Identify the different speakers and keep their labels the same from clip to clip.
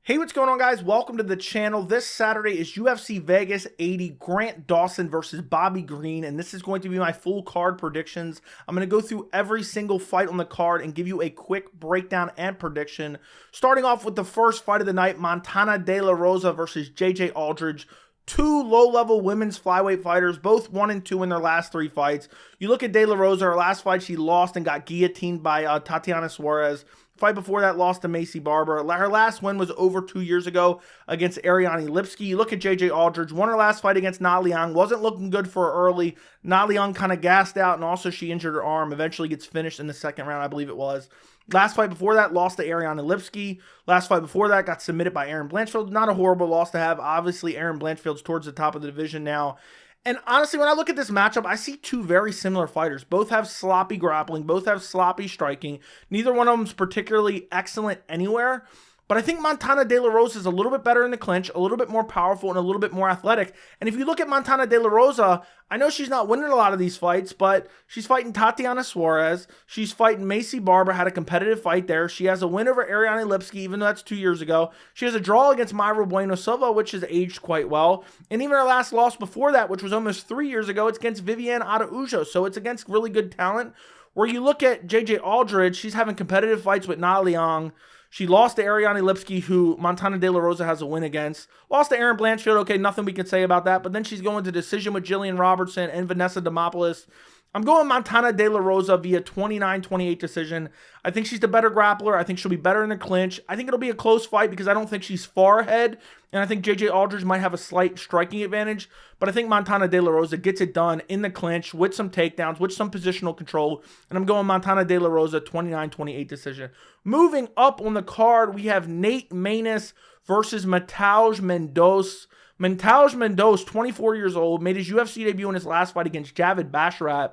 Speaker 1: Hey, what's going on, guys? Welcome to the channel. This Saturday is UFC Vegas 80, Grant Dawson versus Bobby Green, and this is going to be my full card predictions. I'm going to go through every single fight on the card and give you a quick breakdown and prediction. Starting off with the first fight of the night, Montana De La Rosa versus JJ Aldrich. Two low-level women's flyweight fighters, both 1 and 2 in their last 3 fights. You look at De La Rosa, her last fight she lost and got guillotined by Tatiana Suarez. Fight before that, lost to Maycee Barber. Her last win was over 2 years ago against Ariane Lipski. You look at JJ Aldrich, won her last fight against Na Liang. Wasn't looking good for her early. Na Liang kind of gassed out, and also she injured her arm. Eventually gets finished in the second round, I believe it was. Last fight before that, lost to Ariane Lipski. Last fight before that, got submitted by Erin Blanchfield. Not a horrible loss to have. Obviously, Erin Blanchfield's towards the top of the division now. And honestly, when I look at this matchup, I see two very similar fighters. Both have sloppy grappling. Both have sloppy striking. Neither one of them is particularly excellent anywhere. But I think Montana De La Rosa is a little bit better in the clinch, a little bit more powerful, and a little bit more athletic. And if you look at Montana De La Rosa, I know she's not winning a lot of these fights, but she's fighting Tatiana Suarez. She's fighting Maycee Barber, had a competitive fight there. She has a win over Ariane Lipski, even though that's 2 years ago. She has a draw against Mayra Bueno Silva, which has aged quite well. And even her last loss before that, which was almost 3 years ago, it's against Viviane Araujo. So it's against really good talent. Where you look at JJ Aldrich, she's having competitive fights with Na Liang. She lost to Ariane Lipski, who Montana De La Rosa has a win against. Lost to Erin Blanchfield. Okay, nothing we can say about that. But then she's going to decision with Jillian Robertson and Vanessa Demopoulos. I'm going Montana De La Rosa via 29-28 decision. I think she's the better grappler. I think she'll be better in the clinch. I think it'll be a close fight because I don't think she's far ahead. And I think JJ Aldrich might have a slight striking advantage. But I think Montana De La Rosa gets it done in the clinch with some takedowns, with some positional control. And I'm going Montana De La Rosa 29-28 decision. Moving up on the card, we have Nate Maness versus Mateus Munoz. Mateus Munoz, 24 years old, made his UFC debut in his last fight against Javid Basharat,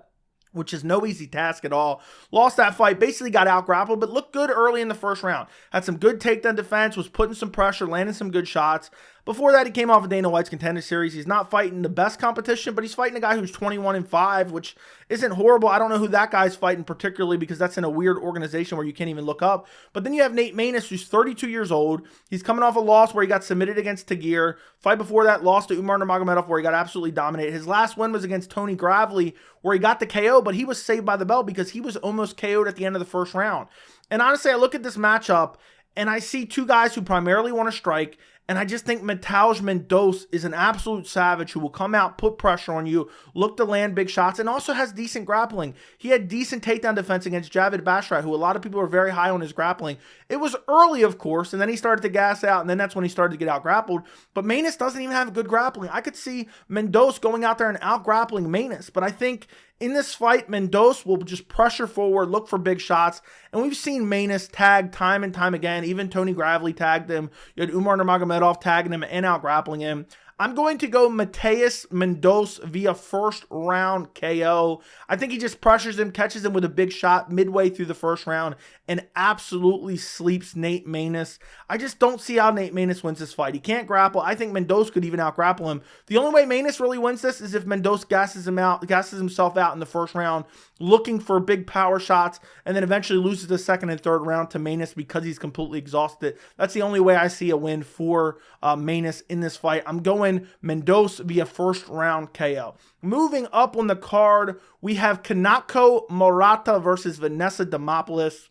Speaker 1: which is no easy task at all. Lost that fight, basically got out-grappled, but looked good early in the first round. Had some good takedown defense, was putting some pressure, landing some good shots. Before that, he came off of Dana White's Contender Series. He's not fighting the best competition, but he's fighting a guy who's 21-5, which isn't horrible. I don't know who that guy's fighting particularly because that's in a weird organization where you can't even look up. But then you have Nate Maness, who's 32 years old. He's coming off a loss where he got submitted against Tagir. Fight before that, lost to Umar Nurmagomedov, where he got absolutely dominated. His last win was against Tony Gravely, where he got the KO, but he was saved by the bell because he was almost KO'd at the end of the first round. And honestly, I look at this matchup, and I see two guys who primarily want to strike, and I just think Mateus Munoz is an absolute savage who will come out, put pressure on you, look to land big shots, and also has decent grappling. He had decent takedown defense against Javid Basharat, who a lot of people are very high on his grappling. It was early, of course, and then he started to gas out, and then that's when he started to get out-grappled. But Maness doesn't even have good grappling. I could see Munoz going out there and out-grappling Maness, but I think in this fight, Munoz will just pressure forward, look for big shots, and we've seen Maness tag time and time again. Even Tony Gravely tagged him. You had Umar Nurmagomedov tagging him and out-grappling him. I'm going to go Mateus Munoz via first round KO. I think he just pressures him, catches him with a big shot midway through the first round, and absolutely sleeps Nate Maness. I just don't see how Nate Maness wins this fight. He can't grapple. I think Munoz could even out-grapple him. The only way Maness really wins this is if Munoz gasses himself out in the first round, looking for big power shots, and then eventually loses the second and third round to Maness because he's completely exhausted. That's the only way I see a win for Maness in this fight. I'm going Munoz via first round KO. Moving up on the card, we have Kanako Murata versus Vanessa Demopoulos.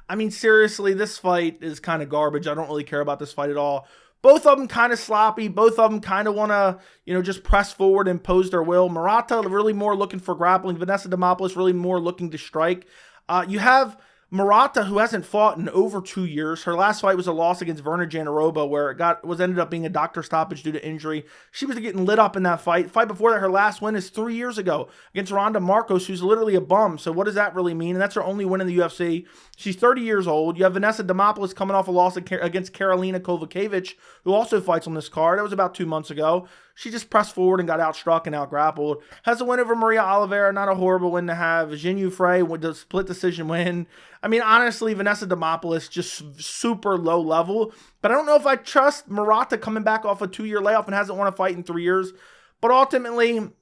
Speaker 1: I mean, seriously, this fight is kind of garbage. I don't really care about this fight at all. Both of them kind of sloppy. Both of them kind of want to, just press forward and impose their will. Murata really more looking for grappling. Vanessa Demopoulos really more looking to strike. You have Murata, who hasn't fought in over 2 years. Her last fight was a loss against Verna Jandiroba, where it ended up being a doctor stoppage due to injury. She was getting lit up in that fight. Fight before that, her last win is 3 years ago against Ronda Marcos, who's literally a bum. So what does that really mean? And that's her only win in the UFC. She's 30 years old. You have Vanessa Demopoulos coming off a loss against Karolina Kowalkiewicz, who also fights on this card. That was about 2 months ago. She just pressed forward and got outstruck and outgrappled. Has a win over Maria Oliveira, not a horrible win to have. Jinh Frey with the split decision win. I mean, honestly, Vanessa Demopoulos just super low level. But I don't know if I trust Murata coming back off a 2-year layoff and hasn't won a fight in 3 years. But ultimately, I'm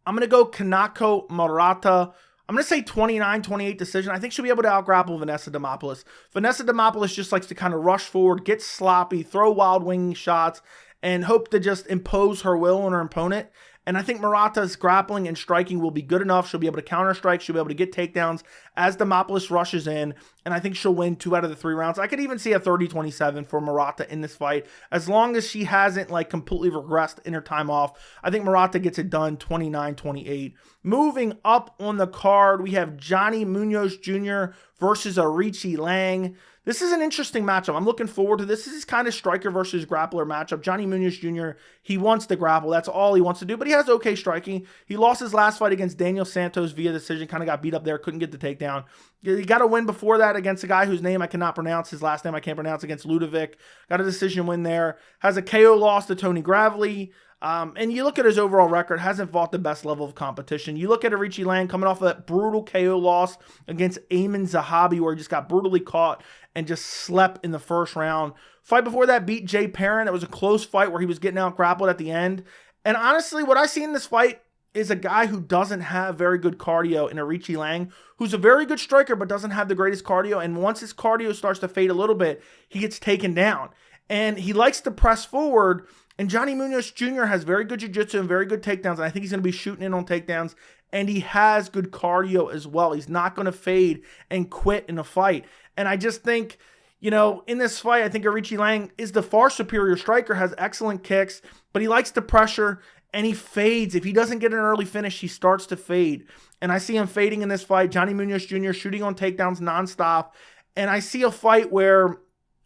Speaker 1: going to go Kanako Murata. I'm going to say 29-28 decision. I think she'll be able to outgrapple Vanessa Demopoulos. Vanessa Demopoulos just likes to kind of rush forward, get sloppy, throw wild winging shots, and hope to just impose her will on her opponent. And I think Murata's grappling and striking will be good enough. She'll be able to counter strike. She'll be able to get takedowns as Demopoulos rushes in. And I think she'll win 2 out of the 3 rounds. I could even see a 30-27 for Murata in this fight. As long as she hasn't like completely regressed in her time off, I think Murata gets it done 29-28. Moving up on the card, we have Johnny Munoz Jr. versus Aoriqileng. This is an interesting matchup. I'm looking forward to this. This is kind of striker versus grappler matchup. Johnny Munoz Jr., he wants to grapple. That's all he wants to do, but he has okay striking. He lost his last fight against Daniel Santos via decision, kind of got beat up there, couldn't get the takedown. He got a win before that against a guy whose name I cannot pronounce, his last name I can't pronounce, against Ludovic. Got a decision win there. Has a KO loss to Tony Gravely. And you look at his overall record, hasn't fought the best level of competition. You look at Aoriqileng coming off of that brutal KO loss against Ayman Zahabi, where he just got brutally caught and just slept in the first round. Fight before that beat Jay Perrin. It was a close fight where he was getting out grappled at the end. And honestly, what I see in this fight is a guy who doesn't have very good cardio in Aoriqileng, who's a very good striker but doesn't have the greatest cardio. And once his cardio starts to fade a little bit, he gets taken down. And he likes to press forward. And Johnny Munoz Jr. has very good jiu-jitsu and very good takedowns. And I think he's going to be shooting in on takedowns. And he has good cardio as well. He's not going to fade and quit in a fight. And I just think, you know, in this fight, I think Aoriqileng is the far superior striker, has excellent kicks, but he likes to pressure and he fades. If he doesn't get an early finish, he starts to fade. And I see him fading in this fight. Johnny Munoz Jr. shooting on takedowns nonstop. And I see a fight where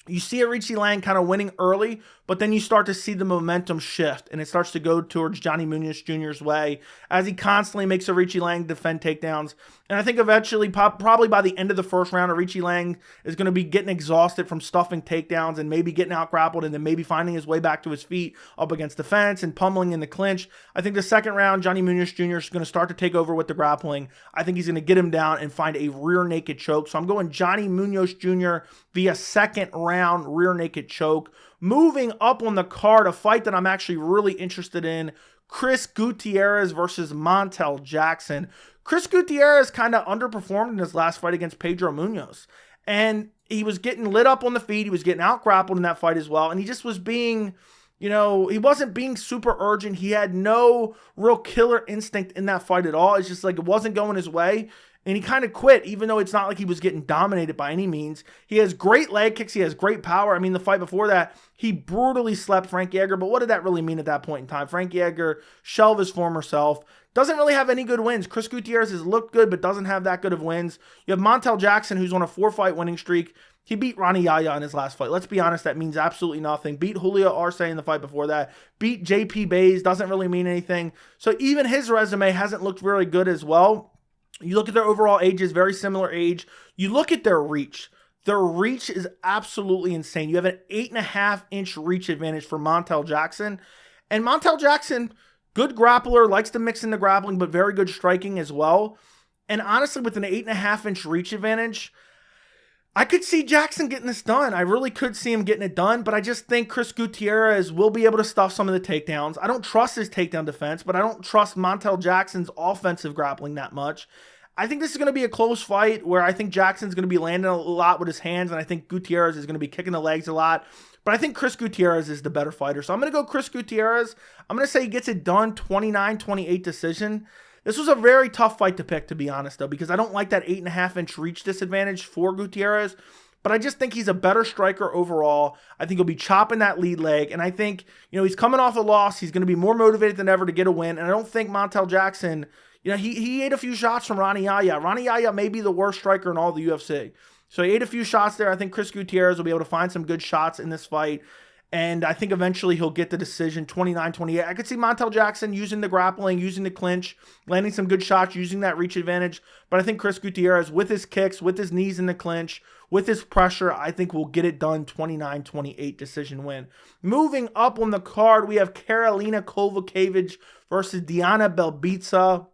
Speaker 1: you see Aoriqileng kind of winning early, but then you start to see the momentum shift, and it starts to go towards Johnny Munoz Jr.'s way as he constantly makes Aoriqileng defend takedowns. And I think eventually, probably by the end of the first round, Aoriqileng is going to be getting exhausted from stuffing takedowns and maybe getting out grappled and then maybe finding his way back to his feet up against the fence and pummeling in the clinch. I think the second round, Johnny Munoz Jr. is going to start to take over with the grappling. I think he's going to get him down and find a rear naked choke. So I'm going Johnny Munoz Jr. via second round rear naked choke. Moving up on the card, a fight that I'm actually really interested in, Chris Gutierrez versus Montel Jackson. Chris Gutierrez kind of underperformed in his last fight against Pedro Munoz. And he was getting lit up on the feet. He was getting out grappled in that fight as well. And he just was being, you know, he wasn't being super urgent. He had no real killer instinct in that fight at all. It's just like it wasn't going his way. And he kind of quit, even though it's not like he was getting dominated by any means. He has great leg kicks. He has great power. I mean, the fight before that, he brutally slept Frank Yeager. But what did that really mean at that point in time? Frank Yeager, shell of his former self, doesn't really have any good wins. Chris Gutierrez has looked good, but doesn't have that good of wins. You have Montel Jackson, who's on a 4-fight winning streak. He beat Ronnie Yaya in his last fight. Let's be honest, that means absolutely nothing. Beat Julio Arce in the fight before that. Beat JP Bays, doesn't really mean anything. So even his resume hasn't looked very good as well. You look at their overall ages, very similar age. You look at their reach. Their reach is absolutely insane. You have an 8.5-inch reach advantage for Montel Jackson. And Montel Jackson, good grappler, likes to mix in the grappling, but very good striking as well. And honestly, with an 8.5-inch reach advantage, I could see Jackson getting this done. I really could see him getting it done, but I just think Chris Gutierrez will be able to stuff some of the takedowns. I don't trust his takedown defense, but I don't trust Montel Jackson's offensive grappling that much. I think this is going to be a close fight where I think Jackson's going to be landing a lot with his hands, and I think Gutierrez is going to be kicking the legs a lot. But I think Chris Gutierrez is the better fighter. So I'm going to go Chris Gutierrez. I'm going to say he gets it done 29-28 decision. This was a very tough fight to pick, to be honest, though, because I don't like that 8.5-inch reach disadvantage for Gutierrez, but I just think he's a better striker overall. I think he'll be chopping that lead leg, and I think, you know, he's coming off a loss. He's going to be more motivated than ever to get a win, and I don't think Montel Jackson, you know, he ate a few shots from Ronnie Yaya. Ronnie Yaya may be the worst striker in all the UFC. So he ate a few shots there. I think Chris Gutierrez will be able to find some good shots in this fight. And I think eventually he'll get the decision 29-28. I could see Montel Jackson using the grappling, using the clinch, landing some good shots, using that reach advantage. But I think Chris Gutierrez, with his kicks, with his knees in the clinch, with his pressure, I think will get it done 29-28 decision win. Moving up on the card, we have Karolina Kowalkiewicz versus Diana Belbita.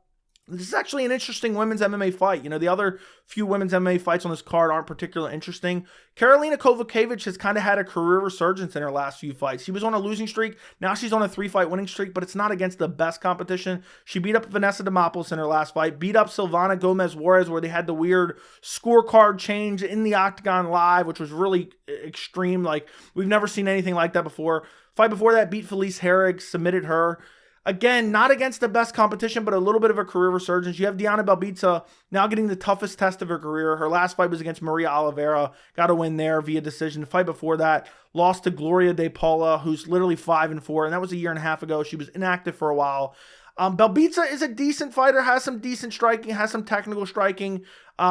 Speaker 1: This is actually an interesting women's MMA fight. You know, the other few women's MMA fights on this card aren't particularly interesting. Karolina Kowalkiewicz has kind of had a career resurgence in her last few fights. She was on a losing streak. Now she's on a 3-fight winning streak, but it's not against the best competition. She beat up Vanessa Demopoulos in her last fight, beat up Silvana Gomez Juarez, where they had the weird scorecard change in the Octagon Live, which was really extreme. Like, we've never seen anything like that before. Fight before that, beat Felice Herrig, submitted her. Again, not against the best competition, but a little bit of a career resurgence. You have Diana Belbita now getting the toughest test of her career. Her last fight was against Maria Oliveira. Got a win there via decision. The fight before that, lost to Gloria De Paula, who's literally 5-4, and that was a year and a half ago. She was inactive for a while. Belbita is a decent fighter, has some decent striking, has some technical striking.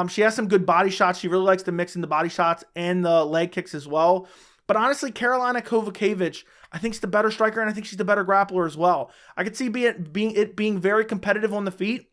Speaker 1: She has some good body shots. She really likes to mix in the body shots and the leg kicks as well. But honestly, Karolina Kowalkiewicz, I think, is the better striker, and I think she's the better grappler as well. I could see it being very competitive on the feet,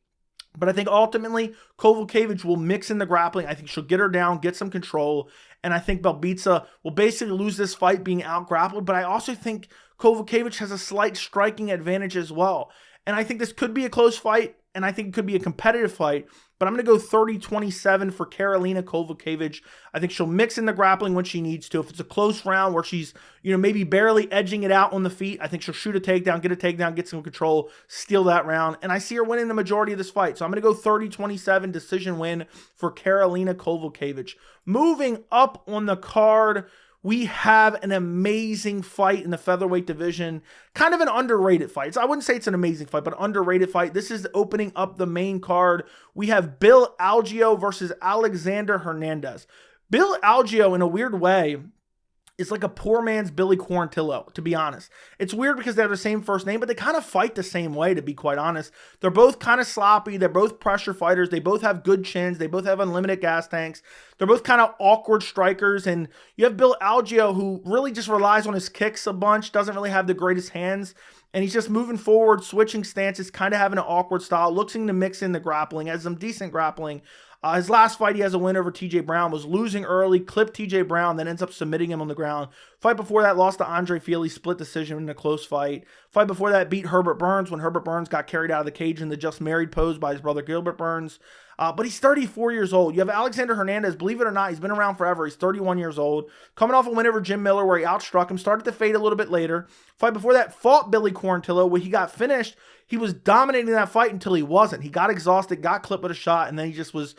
Speaker 1: but I think ultimately Kowalkiewicz will mix in the grappling. I think she'll get her down, get some control, and I think Belbita will basically lose this fight being out-grappled, but I also think Kowalkiewicz has a slight striking advantage as well. And I think this could be a close fight, and I think it could be a competitive fight, but I'm going to go 30-27 for Karolina Kowalkiewicz. I think she'll mix in the grappling when she needs to. If it's a close round where she's, maybe barely edging it out on the feet, I think she'll shoot a takedown, get some control, steal that round, and I see her winning the majority of this fight. So I'm going to go 30-27 decision win for Karolina Kowalkiewicz. Moving up on the card, we have an amazing fight in the featherweight division. Kind of an underrated fight. I wouldn't say it's an amazing fight, but underrated fight. This is opening up the main card. We have Bill Algeo versus Alexander Hernandez. Bill Algeo, in a weird way, is like a poor man's Billy Quarantillo, to be honest. It's weird because they have the same first name, but they kind of fight the same way, to be quite honest. They're both kind of sloppy. They're both pressure fighters. They both have good chins. They both have unlimited gas tanks. They're both kind of awkward strikers. And you have Bill Algeo, who really just relies on his kicks a bunch, doesn't really have the greatest hands. And he's just moving forward, switching stances, kind of having an awkward style, looking to mix in the grappling, has some decent grappling. His last fight, he has a win over TJ Brown, was losing early, clipped TJ Brown, then ends up submitting him on the ground. Fight before that, lost to Andre Fili, split decision in a close fight. Fight before that, beat Herbert Burns when Herbert Burns got carried out of the cage in the just married pose by his brother Gilbert Burns. But he's 34 years old. You have Alexander Hernandez, believe it or not, he's been around forever. He's 31 years old. Coming off a win over Jim Miller where he outstruck him, started to fade a little bit later. Fight before that, fought Billy Quarantillo where he got finished. He was dominating that fight until he wasn't. He got exhausted, got clipped with a shot, and then he just was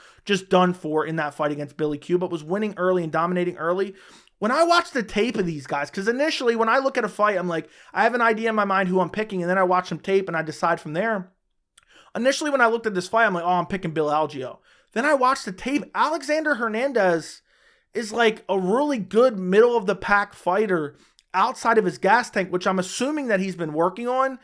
Speaker 1: done for in that fight against Billy Q, but was winning early and dominating early. When I watch the tape of these guys, because initially when I look at a fight, I'm like, I have an idea in my mind who I'm picking, and then I watch some tape and I decide from there. Initially when I looked at this fight, I'm like, oh, I'm picking Bill Algeo. Then I watched the tape. Alexander Hernandez is like a really good middle of the pack fighter outside of his gas tank, which I'm assuming that he's been working on.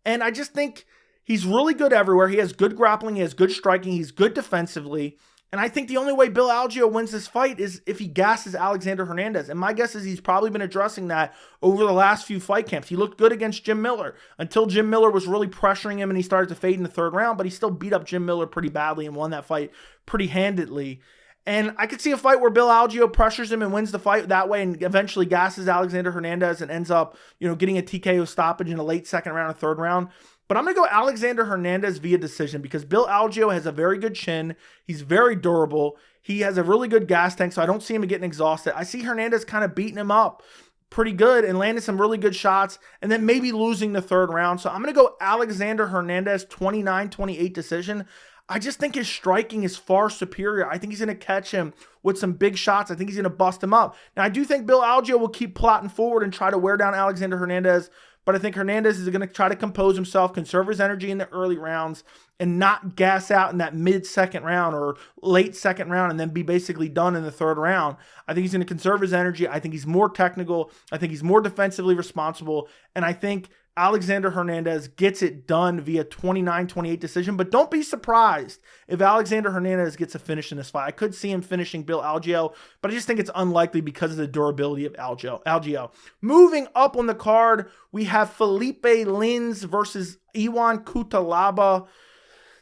Speaker 1: And I just think he's really good everywhere. He has good grappling. He has good striking. He's good defensively. And I think the only way Bill Algeo wins this fight is if he gasses Alexander Hernandez. And my guess is he's probably been addressing that over the last few fight camps. He looked good against Jim Miller until Jim Miller was really pressuring him and he started to fade in the third round. But he still beat up Jim Miller pretty badly and won that fight pretty handedly. And I could see a fight where Bill Algeo pressures him and wins the fight that way and eventually gasses Alexander Hernandez and ends up, getting a TKO stoppage in a late second round or third round. But I'm going to go Alexander Hernandez via decision because Bill Algeo has a very good chin. He's very durable. He has a really good gas tank, so I don't see him getting exhausted. I see Hernandez kind of beating him up pretty good and landing some really good shots and then maybe losing the third round. So I'm going to go Alexander Hernandez 29-28 decision. I just think his striking is far superior. I think he's going to catch him with some big shots. I think he's going to bust him up. Now, I do think Bill Algeo will keep plotting forward and try to wear down Alexander Hernandez, but I think Hernandez is going to try to compose himself, conserve his energy in the early rounds, and not gas out in that mid-second round or late second round and then be basically done in the third round. I think he's going to conserve his energy. I think he's more technical. I think he's more defensively responsible. And I think Alexander Hernandez gets it done via 29-28 decision, but don't be surprised if Alexander Hernandez gets a finish in this fight. I could see him finishing Bill Algeo, but I just think it's unlikely because of the durability of Algeo. Moving up on the card, we have Philipe Lins versus Iwan Cutelaba.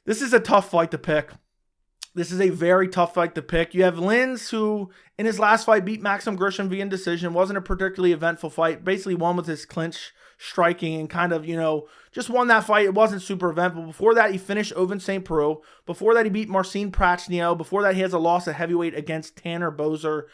Speaker 1: This is a tough fight to pick. This is a very tough fight to pick. You have Lins, who in his last fight beat Maxim Grisham via decision. Wasn't a particularly eventful fight. Basically won with his clinch striking and kind of, just won that fight. It wasn't super eventful. Before that, he finished Ovince St. Preux. Before that, he beat Marcin Prachnio. Before that, he has a loss at heavyweight against Tanner Boser.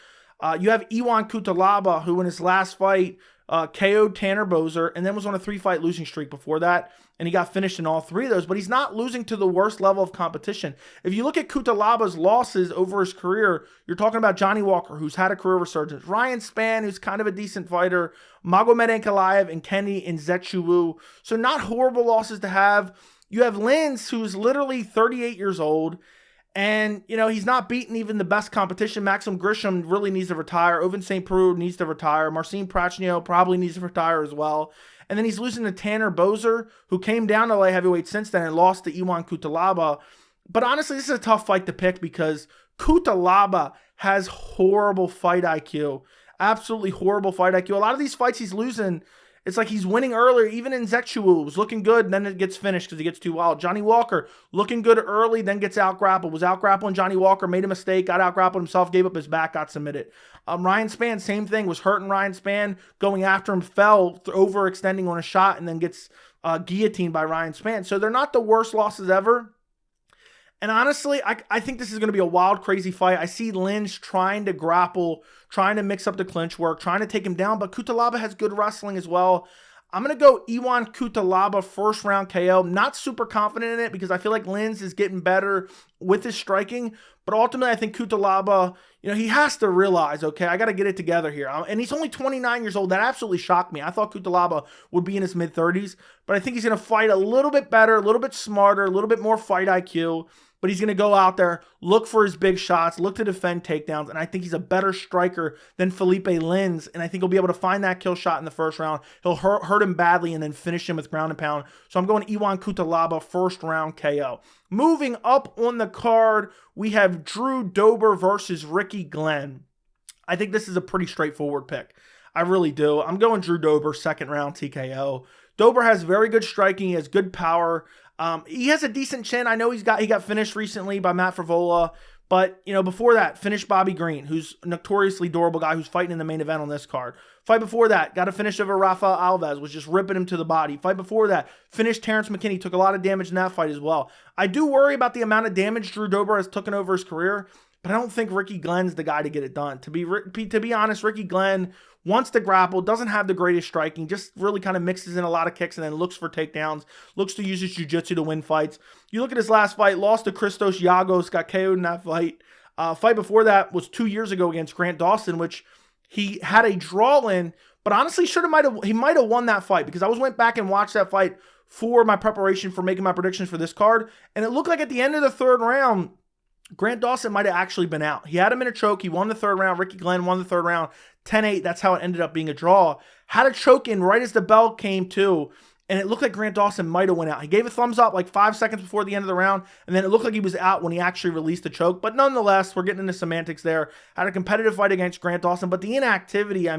Speaker 1: You have Iwan Cutelaba, who in his last fight KO'd Tanner Boser and then was on a 3-fight losing streak before that, and he got finished in all 3 of those, but he's not losing to the worst level of competition. If you look at Cutelaba's losses over his career, you're talking about Johnny Walker, who's had a career resurgence, Ryan Spann, who's kind of a decent fighter, Magomed Ankalaev, and Kenny Nzechukwu. So not horrible losses to have. You have Lins, who's literally 38 years old, and, he's not beaten even the best competition. Maxim Grisham really needs to retire. Ovince St. Preux needs to retire. Marcin Prachnio probably needs to retire as well. And then he's losing to Tanner Boser, who came down to light heavyweight since then and lost to Iwan Cutelaba. But honestly, this is a tough fight to pick because Cutelaba has horrible fight IQ. Absolutely horrible fight IQ. A lot of these fights he's losing, it's like he's winning earlier. Even in Nzechukwu was looking good, and then it gets finished because he gets too wild. Johnny Walker looking good early, then gets out-grappled. Was out-grappling Johnny Walker, made a mistake, got out-grappled himself, gave up his back, got submitted. Ryan Spann, same thing, was hurting Ryan Spann, going after him, fell, overextending on a shot, and then gets guillotined by Ryan Spann. So they're not the worst losses ever. And honestly, I think this is going to be a wild, crazy fight. I see Lins trying to grapple, trying to mix up the clinch work, trying to take him down, but Cutelaba has good wrestling as well. I'm going to go Iwan Cutelaba first round KO. Not super confident in it because I feel like Lins is getting better with his striking, but ultimately I think Cutelaba, he has to realize, okay, I got to get it together here. And he's only 29 years old. That absolutely shocked me. I thought Cutelaba would be in his mid-30s, but I think he's going to fight a little bit better, a little bit smarter, a little bit more fight IQ. But he's going to go out there, look for his big shots, look to defend takedowns, and I think he's a better striker than Philipe Lins, and I think he'll be able to find that kill shot in the first round. He'll hurt him badly and then finish him with ground and pound. So I'm going Iwan Cutelaba first round KO. Moving up on the card, we have Drew Dober versus Ricky Glenn. I think this is a pretty straightforward pick. I really do. I'm going Drew Dober second round TKO. Dober has very good striking. He has good power. He has a decent chin. I know he got finished recently by Matt Frevola, but before that, finished Bobby Green, who's a notoriously durable guy who's fighting in the main event on this card. Fight before that, got a finish over Rafael Alves, was just ripping him to the body. Fight before that, finished Terrence McKinney, took a lot of damage in that fight as well. I do worry about the amount of damage Drew Dober has taken over his career, but I don't think Ricky Glenn's the guy to get it done. To be honest, Ricky Glenn wants to grapple, doesn't have the greatest striking, just really kind of mixes in a lot of kicks and then looks for takedowns, looks to use his jiu-jitsu to win fights. You look at his last fight, lost to Christos Giagos, got KO'd in that fight. Fight before that was 2 years ago against Grant Dawson, which he had a draw in, but honestly he might have won that fight because I went back and watched that fight for my preparation for making my predictions for this card, and it looked like at the end of the third round, Grant Dawson might have actually been out. He had him in a choke. He won the third round. Ricky Glenn won the third round. 10-8. That's how it ended up being a draw. Had a choke in right as the bell came to, and it looked like Grant Dawson might have went out. He gave a thumbs up like 5 seconds before the end of the round, and then it looked like he was out when he actually released the choke. But nonetheless, we're getting into semantics there. Had a competitive fight against Grant Dawson, but the inactivity,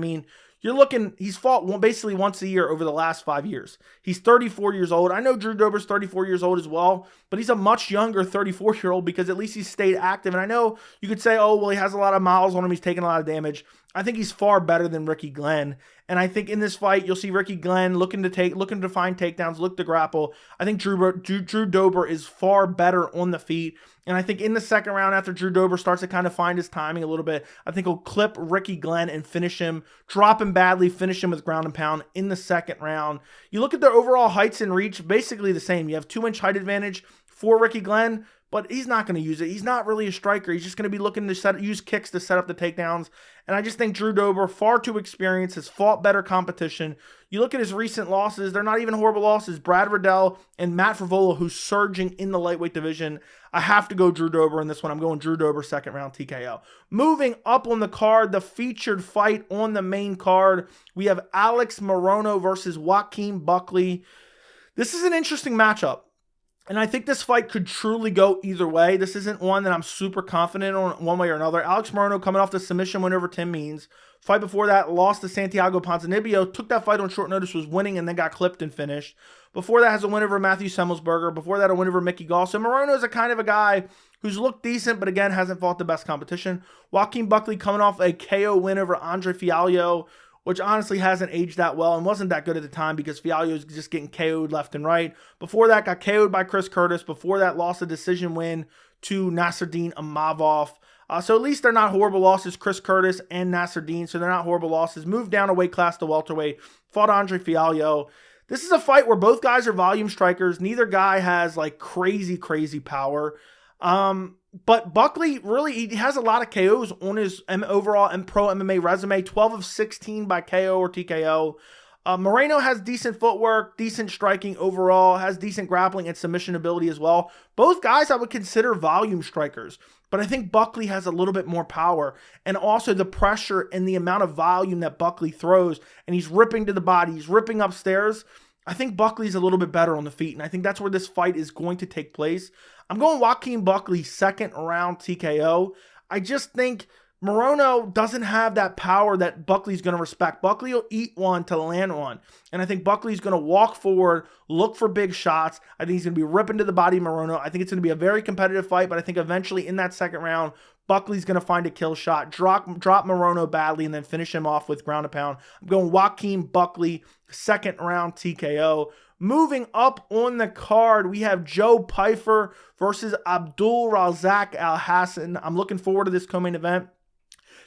Speaker 1: you're looking, he's fought basically once a year over the last 5 years. He's 34 years old. I know Drew Dober's 34 years old as well, but he's a much younger 34-year-old because at least he's stayed active. And I know you could say, oh, well, he has a lot of miles on him. He's taking a lot of damage. I think he's far better than Ricky Glenn. And I think in this fight, you'll see Ricky Glenn looking to find takedowns, look to grapple. I think Drew Dober is far better on the feet. And I think in the second round, after Drew Dober starts to kind of find his timing a little bit, I think he'll clip Ricky Glenn and finish him, drop him badly, finish him with ground and pound in the second round. You look at their overall heights and reach, basically the same. You have 2-inch height advantage for Ricky Glenn, but he's not going to use it. He's not really a striker. He's just going to be looking to use kicks to set up the takedowns. And I just think Drew Dober, far too experienced, has fought better competition. You look at his recent losses, they're not even horrible losses. Brad Riddell and Matt Frevola, who's surging in the lightweight division. I have to go Drew Dober in this one. I'm going Drew Dober second round TKO. Moving up on the card, the featured fight on the main card, we have Alex Morono versus Joaquin Buckley. This is an interesting matchup. And I think this fight could truly go either way. This isn't one that I'm super confident on one way or another. Alex Morono coming off the submission win over Tim Means. Fight before that, lost to Santiago Ponzinibbio, took that fight on short notice, was winning, and then got clipped and finished. Before that, has a win over Matthew Semmelsberger. Before that, a win over Mickey Gall. So Morono is a kind of a guy who's looked decent, but again, hasn't fought the best competition. Joaquin Buckley coming off a KO win over Andre Fialho, which honestly hasn't aged that well and wasn't that good at the time because Fialho was just getting KO'd left and right. Before that, got KO'd by Chris Curtis. Before that, lost a decision win to Nasruddin Imavov. So at least they're not horrible losses, Chris Curtis and Nasruddin, so they're not horrible losses. Moved down a weight class to welterweight, fought Andre Fialho. This is a fight where both guys are volume strikers. Neither guy has like crazy power. But Buckley really, he has a lot of KOs on his overall pro MMA resume, 12 of 16 by KO or TKO. Morono has decent footwork, decent striking overall, has decent grappling and submission ability as well. Both guys I would consider volume strikers, but I think Buckley has a little bit more power and also the pressure and the amount of volume that Buckley throws, and he's ripping to the body, he's ripping upstairs. I think Buckley's a little bit better on the feet, and I think that's where this fight is going to take place. I'm going Joaquin Buckley second round TKO. I just think Morono doesn't have that power that Buckley's going to respect. Buckley will eat one to land one. And I think Buckley's going to walk forward, look for big shots. I think he's going to be ripping to the body of Morono. I think it's going to be a very competitive fight, but I think eventually in that second round, Buckley's going to find a kill shot, drop Morono badly, and then finish him off with ground and pound. I'm going Joaquin Buckley, second round TKO. Moving up on the card, we have Joe Pyfer versus Abdul Razak Alhassan. I'm looking forward to this co-main event.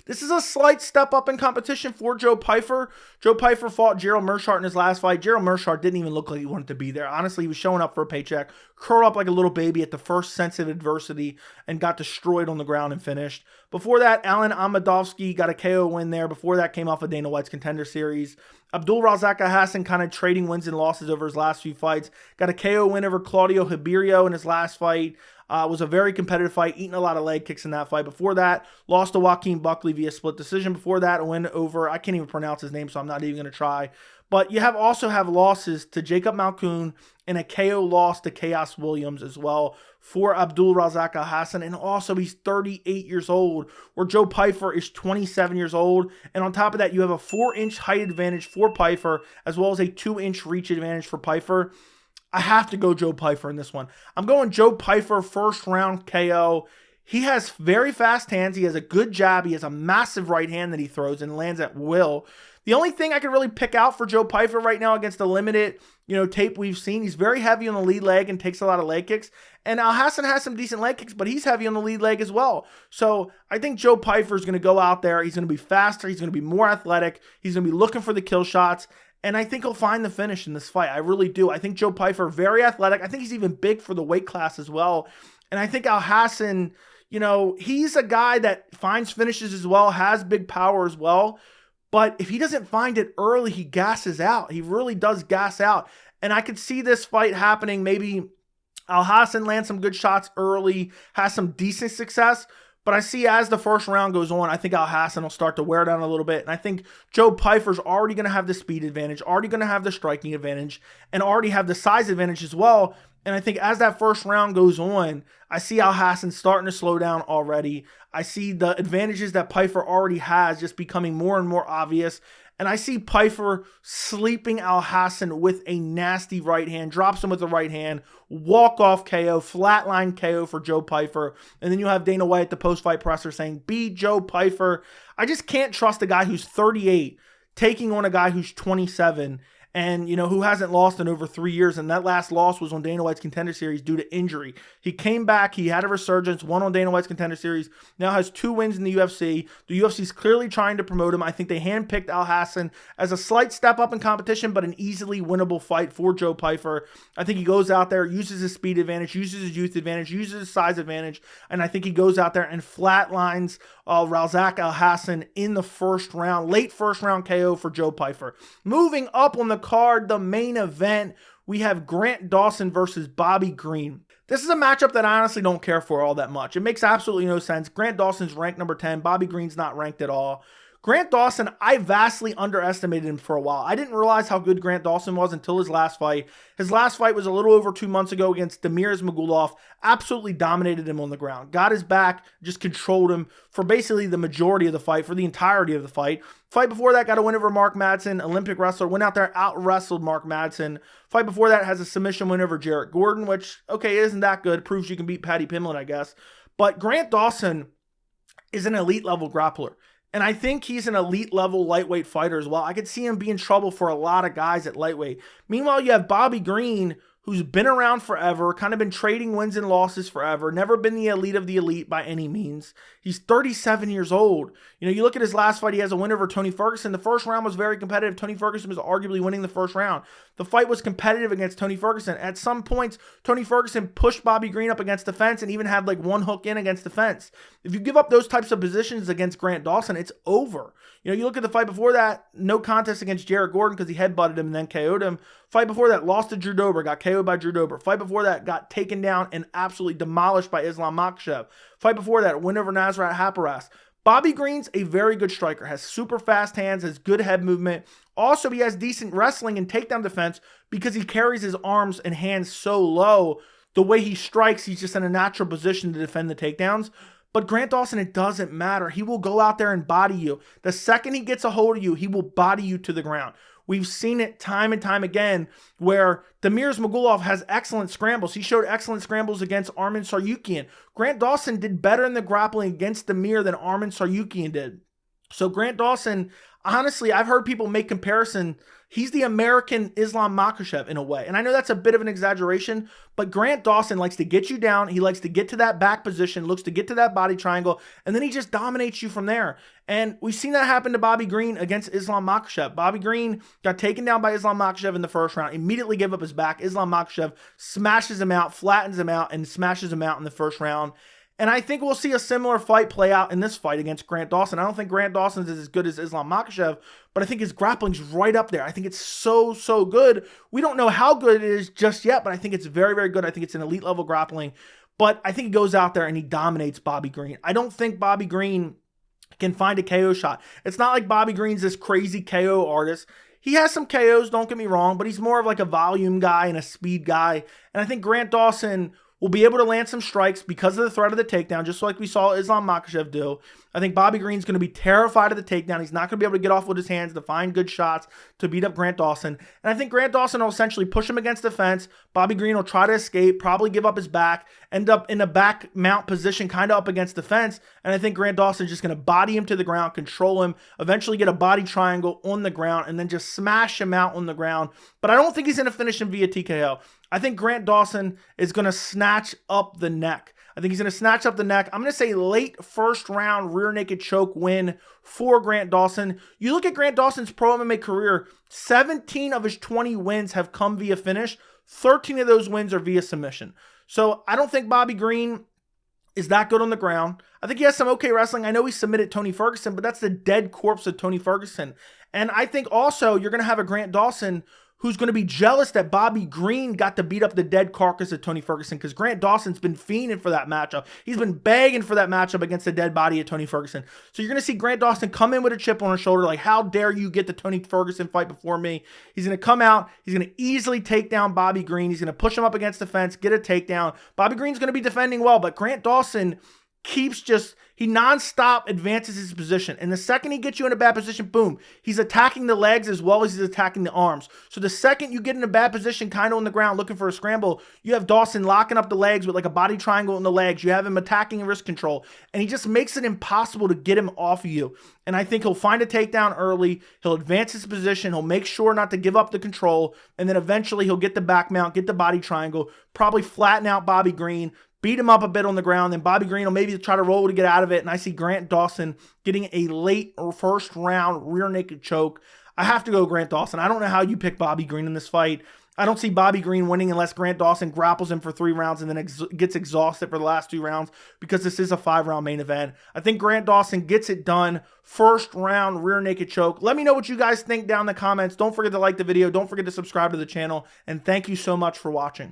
Speaker 1: This is a slight step up in competition for Joe Pyfer. Joe Pyfer fought Gerald Meerschaert in his last fight. Gerald Meerschaert didn't even look like he wanted to be there. Honestly, he was showing up for a paycheck, curled up like a little baby at the first sense of adversity, and got destroyed on the ground and finished. Before that, Alan Amadovsky got a KO win there. Before that, came off of Dana White's Contender Series. Abdul Razak Alhassan kind of trading wins and losses over his last few fights. Got a KO win over Claudio Hibirio in his last fight. Was a very competitive fight, eating a lot of leg kicks in that fight. Before that, lost to Joaquin Buckley via split decision. Before that, a win over, I can't even pronounce his name, so I'm not even going to try. But you also have losses to Jacob Malkoun and a KO loss to Chaos Williams as well for Abdul Razak Alhassan. And also, he's 38 years old, where Joe Pyfer is 27 years old. And on top of that, you have a 4-inch height advantage for Pyfer, as well as a 2-inch reach advantage for Pyfer. I have to go Joe Pyfer in this one. I'm going Joe Pyfer first round KO. He has very fast hands. He has a good jab. He has a massive right hand that he throws and lands at will. The only thing I could really pick out for Joe Pyfer right now against the limited, tape we've seen, he's very heavy on the lead leg and takes a lot of leg kicks. And Alhassan has some decent leg kicks, but he's heavy on the lead leg as well. So I think Joe Pyfer is going to go out there. He's going to be faster. He's going to be more athletic. He's going to be looking for the kill shots. And I think he'll find the finish in this fight. I really do. I think Joe Pyfer, very athletic. I think he's even big for the weight class as well. And I think Alhassan, he's a guy that finds finishes as well, has big power as well. But if he doesn't find it early, he gasses out. He really does gas out. And I could see this fight happening. Maybe Alhassan lands some good shots early, has some decent success. But I see as the first round goes on, I think Alhassan will start to wear down a little bit. And I think Joe Pyfer's already going to have the speed advantage, already going to have the striking advantage, and already have the size advantage as well. And I think as that first round goes on, I see Alhassan starting to slow down already. I see the advantages that Pyfer already has just becoming more and more obvious. And I see Pyfer sleeping Alhassan with a nasty right hand, drops him with the right hand, walk-off KO, flatline KO for Joe Pyfer. And then you have Dana White at the post-fight presser saying, beat Joe Pyfer. I just can't trust a guy who's 38 taking on a guy who's 27 and, who hasn't lost in over 3 years. And that last loss was on Dana White's Contender Series due to injury. He came back. He had a resurgence, won on Dana White's Contender Series, now has 2 wins in the UFC. The UFC's clearly trying to promote him. I think they handpicked Alhassan as a slight step up in competition, but an easily winnable fight for Joe Pyfer. I think he goes out there, uses his speed advantage, uses his youth advantage, uses his size advantage, and I think he goes out there and flatlines Razak Alhassan in the first round, late first round KO for Joe Pyfer. Moving up on the card, the main event, we have Grant Dawson versus Bobby Green. This is a matchup that I honestly don't care for all that much. It makes absolutely no sense. Grant Dawson's ranked number 10. Bobby Green's not ranked at all. Grant Dawson, I vastly underestimated him for a while. I didn't realize how good Grant Dawson was until his last fight. His last fight was a little over 2 months ago against Demir Ismagulov. Absolutely dominated him on the ground. Got his back, just controlled him for basically the majority of the fight, for the entirety of the fight. Fight before that got a win over Mark Madsen, Olympic wrestler. Went out there, out-wrestled Mark Madsen. Fight before that has a submission win over Jarrett Gordon, which, okay, isn't that good. Proves you can beat Paddy Pimblett, I guess. But Grant Dawson is an elite level grappler. And I think he's an elite level lightweight fighter as well. I could see him be in trouble for a lot of guys at lightweight. Meanwhile, you have Bobby Green, who's been around forever, kind of been trading wins and losses forever, never been the elite of the elite by any means. He's 37 years old. You know, you look at his last fight, he has a win over Tony Ferguson. The first round was very competitive. Tony Ferguson was arguably winning the first round. The fight was competitive against Tony Ferguson. At some points, Tony Ferguson pushed Bobby Green up against the fence and even had like one hook in against the fence. If you give up those types of positions against Grant Dawson, it's over. You know, you look at the fight before that, no contest against Jarrett Gordon because he headbutted him and then KO'd him. Fight before that, lost to Drew Dober, got KO'd by Drew Dober. Fight before that, got taken down and absolutely demolished by Islam Makhachev. Fight before that, win over Nasrat Haqparast. Bobby Green's a very good striker, has super fast hands, has good head movement. Also, he has decent wrestling and takedown defense because he carries his arms and hands so low. The way he strikes, he's just in a natural position to defend the takedowns. But Grant Dawson, it doesn't matter. He will go out there and body you. The second he gets a hold of you, he will body you to the ground. We've seen it time and time again where Demir Ismagulov has excellent scrambles. He showed excellent scrambles against Arman Tsarukyan. Grant Dawson did better in the grappling against Demir than Arman Tsarukyan did. So Grant Dawson, honestly, I've heard people make comparison. He's the American Islam Makhachev in a way. And I know that's a bit of an exaggeration, but Grant Dawson likes to get you down. He likes to get to that back position, looks to get to that body triangle, and then he just dominates you from there. And we've seen that happen to Bobby Green against Islam Makhachev. Bobby Green got taken down by Islam Makhachev in the first round, immediately gave up his back. Islam Makhachev smashes him out, flattens him out, and smashes him out in the first round. And I think we'll see a similar fight play out in this fight against Grant Dawson. I don't think Grant Dawson is as good as Islam Makhachev, but I think his grappling's right up there. I think it's so, so good. We don't know how good it is just yet, but I think it's very, very good. I think it's an elite level grappling. But I think he goes out there and he dominates Bobby Green. I don't think Bobby Green can find a KO shot. It's not like Bobby Green's this crazy KO artist. He has some KOs, don't get me wrong, but he's more of like a volume guy and a speed guy. And I think Grant Dawson will be able to land some strikes because of the threat of the takedown, just like we saw Islam Makhachev do. I think Bobby Green's going to be terrified of the takedown. He's not going to be able to get off with his hands to find good shots to beat up Grant Dawson. And I think Grant Dawson will essentially push him against the fence. Bobby Green will try to escape, probably give up his back, end up in a back mount position kind of up against the fence. And I think Grant Dawson's just going to body him to the ground, control him, eventually get a body triangle on the ground, and then just smash him out on the ground. But I don't think he's going to finish him via TKO. I think Grant Dawson is going to snatch up the neck. I think he's going to snatch up the neck. I'm going to say late first round rear naked choke win for Grant Dawson. You look at Grant Dawson's pro MMA career, 17 of his 20 wins have come via finish. 13 of those wins are via submission. So I don't think Bobby Green is that good on the ground. I think he has some okay wrestling. I know he submitted Tony Ferguson, but that's the dead corpse of Tony Ferguson. And I think also you're going to have a Grant Dawson who's going to be jealous that Bobby Green got to beat up the dead carcass of Tony Ferguson, because Grant Dawson's been fiending for that matchup. He's been begging for that matchup against the dead body of Tony Ferguson. So you're going to see Grant Dawson come in with a chip on his shoulder, like, how dare you get the Tony Ferguson fight before me? He's going to come out. He's going to easily take down Bobby Green. He's going to push him up against the fence, get a takedown. Bobby Green's going to be defending well, but Grant Dawson he nonstop advances his position. And the second he gets you in a bad position, boom, he's attacking the legs as well as he's attacking the arms. So the second you get in a bad position, kind of on the ground, looking for a scramble, you have Dawson locking up the legs with like a body triangle in the legs. You have him attacking wrist control, and he just makes it impossible to get him off of you. And I think he'll find a takedown early. He'll advance his position. He'll make sure not to give up the control. And then eventually he'll get the back mount, get the body triangle, probably flatten out Bobby Green, beat him up a bit on the ground, then Bobby Green will maybe try to roll to get out of it, and I see Grant Dawson getting a late or first round rear naked choke. I have to go Grant Dawson. I don't know how you pick Bobby Green in this fight. I don't see Bobby Green winning unless Grant Dawson grapples him for 3 rounds and then gets exhausted for the last 2 rounds, because this is a 5-round main event. I think Grant Dawson gets it done. First round rear naked choke. Let me know what you guys think down in the comments. Don't forget to like the video. Don't forget to subscribe to the channel. And thank you so much for watching.